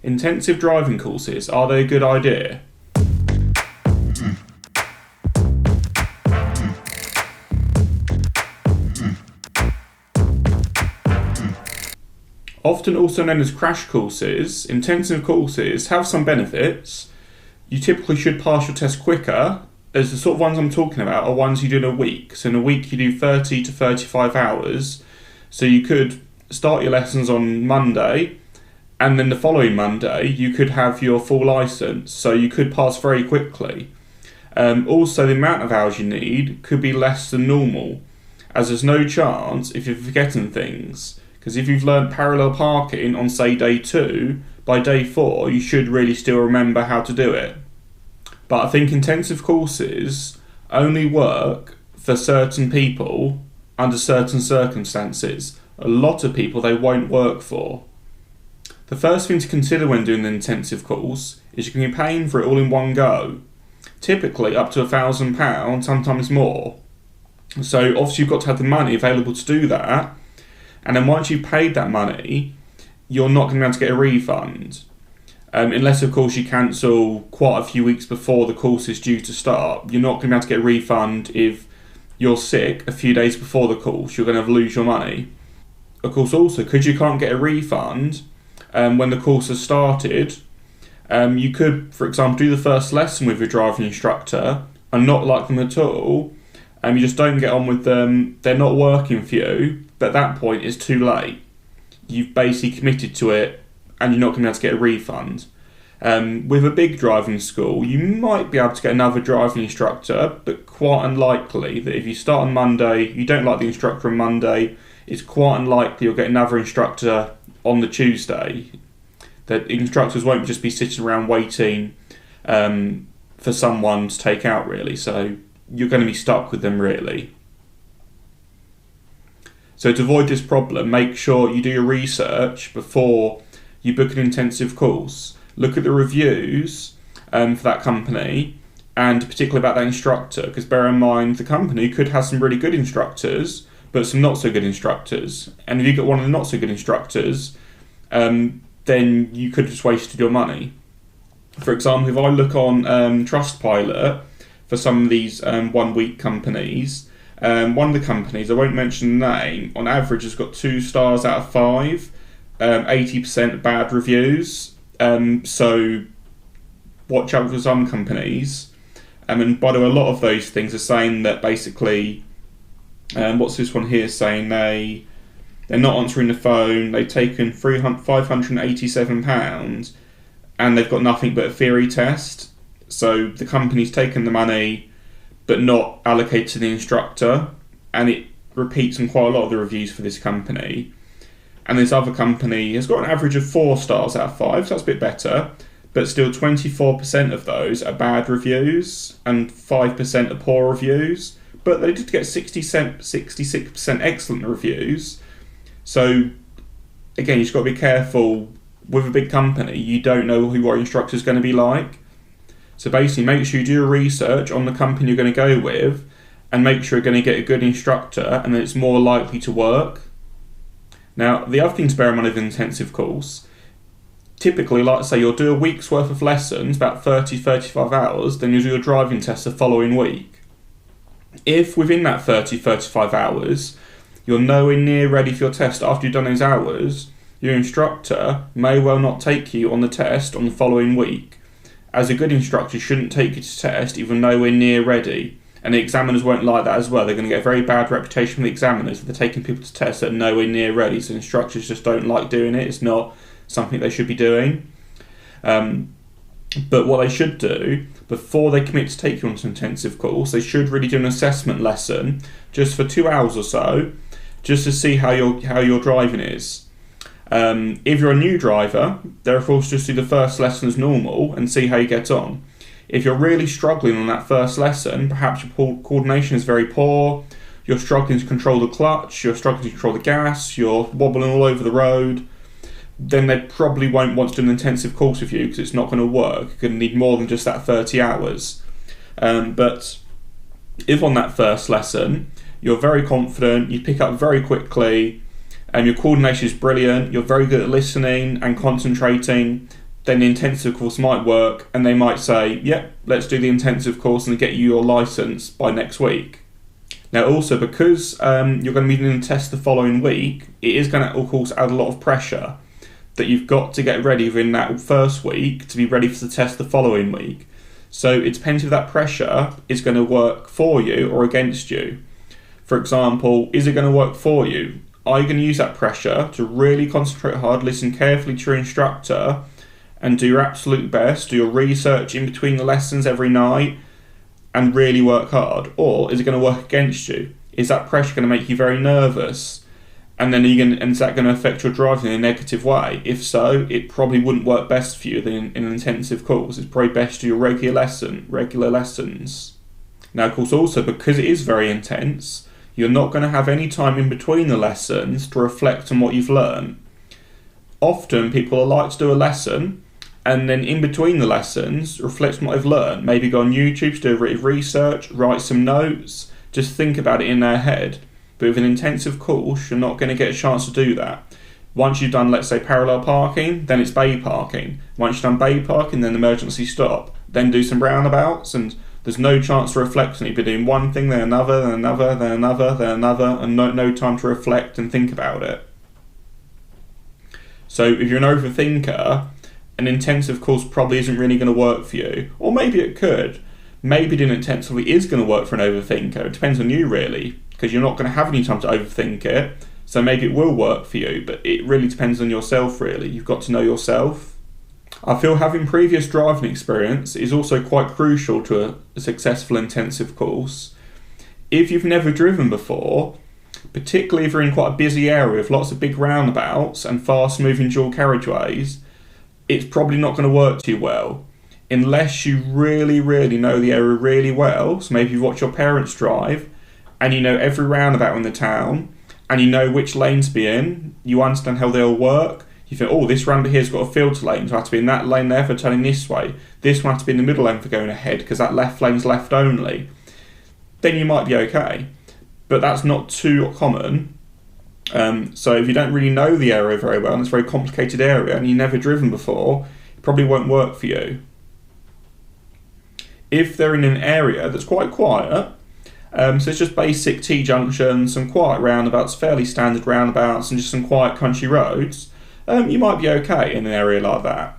Intensive driving courses, are they a good idea? Often also known as crash courses, intensive courses have some benefits. You typically should pass your test quicker, as the sort of ones I'm talking about are ones you do in a week. So in a week you do 30 to 35 hours. So you could start your lessons on Monday, and then the following Monday you could have your full licence. So you could pass very quickly. Also, the amount of hours you need could be less than normal, as there's no chance if you're forgetting things. Because if you've learned parallel parking on, say, day 2, by day 4 you should really still remember how to do it. But I think intensive courses only work for certain people under certain circumstances. A lot of people they won't work for. The first thing to consider when doing an intensive course is you're going to be paying for it all in one go. Typically up to £1,000, sometimes more. So obviously you've got to have the money available to do that. And then once you've paid that money, you're not going to be able to get a refund. Unless, of course, you cancel quite a few weeks before the course is due to start. You're not going to be able to get a refund if you're sick a few days before the course. You're going to lose your money. Of course, also, because you can't get a refund when the course has started, you could, for example, do the first lesson with your driving instructor and not like them at all. You just don't get on with them. They're not working for you. But at that point, it's too late. You've basically committed to it and you're not going to be able to get a refund. With a big driving school, you might be able to get another driving instructor, but quite unlikely that if you start on Monday, you don't like the instructor on Monday, it's quite unlikely you'll get another instructor on the Tuesday. The instructors won't just be sitting around waiting for someone to take out, really. So you're going to be stuck with them, really. So to avoid this problem, make sure you do your research before you book an intensive course. Look at the reviews for that company, and particularly about that instructor, because bear in mind the company could have some really good instructors, but some not so good instructors. And if you get one of the not so good instructors, then you could have just wasted your money. For example, if I look on Trustpilot for some of these 1 week companies, one of the companies, I won't mention the name, on average has got 2 stars out of 5, 80% bad reviews. So watch out for some companies. And by the way, a lot of those things are saying that basically, what's this one here saying? They're not answering the phone, they've taken £587 and they've got nothing but a theory test. So the company's taken the money but not allocated to the instructor, and it repeats in quite a lot of the reviews for this company. And this other company has got an average of 4 stars out of 5, so that's a bit better, but still 24% of those are bad reviews and 5% are poor reviews, but they did get 66% excellent reviews. So again, you've just got to be careful with a big company. You don't know who your instructor is going to be like. So basically, make sure you do your research on the company you're going to go with and make sure you're going to get a good instructor and then it's more likely to work. Now, the other thing to bear in mind of an intensive course, typically, like I say, you'll do a week's worth of lessons, about 30-35 hours, then you'll do your driving test the following week. If within that 30-35 hours, you're nowhere near ready for your test after you've done those hours, your instructor may well not take you on the test on the following week. As a good instructor shouldn't take you to test if you're nowhere near ready. And the examiners won't like that as well. They're going to get a very bad reputation from the examiners if they're taking people to tests that are nowhere near ready. So instructors just don't like doing it. It's not something they should be doing. But what they should do, before they commit to take you onto an intensive course, they should really do an assessment lesson just for 2 hours or so, just to see how your driving is. If you're a new driver, therefore just do the first lesson as normal and see how you get on. If you're really struggling on that first lesson, perhaps your coordination is very poor, you're struggling to control the clutch, you're struggling to control the gas, you're wobbling all over the road, then they probably won't want to do an intensive course with you because it's not going to work. You're going to need more than just that 30 hours. But if on that first lesson you're very confident, you pick up very quickly, and your coordination is brilliant, you're very good at listening and concentrating, then the intensive course might work, and they might say, yep, let's do the intensive course and get you your licence by next week. Now also, because you're going to be doing a test the following week, it is going to of course add a lot of pressure that you've got to get ready within that first week to be ready for the test the following week. So it depends if that pressure is going to work for you or against you. For example, is it going to work for you? Are you going to use that pressure to really concentrate hard, listen carefully to your instructor, and do your absolute best, do your research in between the lessons every night, and really work hard? Or is it going to work against you? Is that pressure going to make you very nervous? And then is that going to affect your driving in a negative way? If so, it probably wouldn't work best for you in an intensive course. It's probably best to do your regular lessons. Now, of course, also because it is very intense, you're not going to have any time in between the lessons to reflect on what you've learned. Often people like to do a lesson and then in between the lessons reflect on what they've learned. Maybe go on YouTube to do a bit of research, write some notes, just think about it in their head. But with an intensive course, you're not going to get a chance to do that. Once you've done, let's say, parallel parking, then it's bay parking. Once you've done bay parking, then emergency stop. Then do some roundabouts, and there's no chance to reflect on it. You'll be doing one thing, then another, then another, then another, then another, and no time to reflect and think about it. So if you're an overthinker, an intensive course probably isn't really going to work for you. Or maybe it could. Maybe doing intensively is going to work for an overthinker. It depends on you, really, because you're not going to have any time to overthink it. So maybe it will work for you, but it really depends on yourself, really. You've got to know yourself. I feel having previous driving experience is also quite crucial to a successful intensive course. If you've never driven before, particularly if you're in quite a busy area with lots of big roundabouts and fast moving dual carriageways, it's probably not going to work too well unless you really know the area really well. So maybe you watch your parents drive and you know every roundabout in the town and you know which lane to be in, you understand how they all work. You think, oh, this roundabout here's got a filter lane, so I have to be in that lane there for turning this way. This one has to be in the middle lane for going ahead because that left lane's left only. Then you might be okay. But that's not too common. So if you don't really know the area very well, and it's a very complicated area, and you've never driven before, it probably won't work for you. If they're in an area that's quite quiet, so it's just basic T-junctions, some quiet roundabouts, fairly standard roundabouts, and just some quiet country roads, you might be okay in an area like that.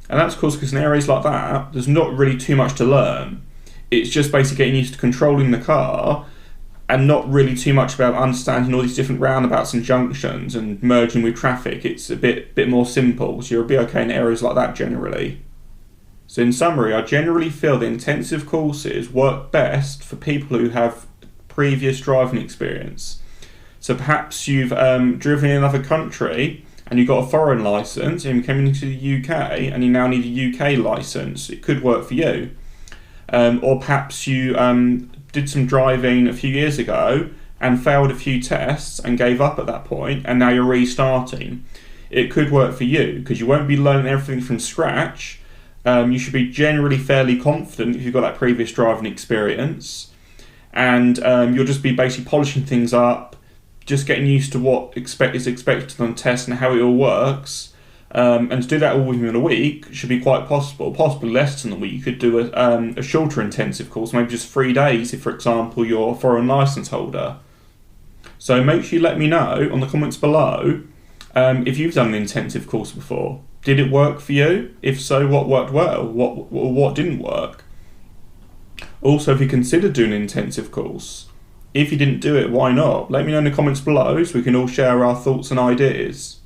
And that's of course because in areas like that, there's not really too much to learn. It's just basically getting used to controlling the car and not really too much about understanding all these different roundabouts and junctions and merging with traffic. It's a bit more simple, so you'll be okay in areas like that generally. So in summary, I generally feel the intensive courses work best for people who have previous driving experience. So perhaps you've driven in another country and you got a foreign licence and you came into the UK and you now need a UK licence. It could work for you. Or perhaps you did some driving a few years ago and failed a few tests and gave up at that point and now you're restarting. It could work for you because you won't be learning everything from scratch. You should be generally fairly confident if you've got that previous driving experience, and you'll just be basically polishing things up, just getting used to what is expected on the test and how it all works. And to do that all within a week should be quite possible, possibly less than a week. You could do a shorter intensive course, maybe just 3 days if, for example, you're a foreign licence holder. So make sure you let me know on the comments below if you've done an intensive course before. Did it work for you? If so, what worked well? What didn't work? Also, if you considered doing an intensive course, if you didn't do it, why not? Let me know in the comments below so we can all share our thoughts and ideas.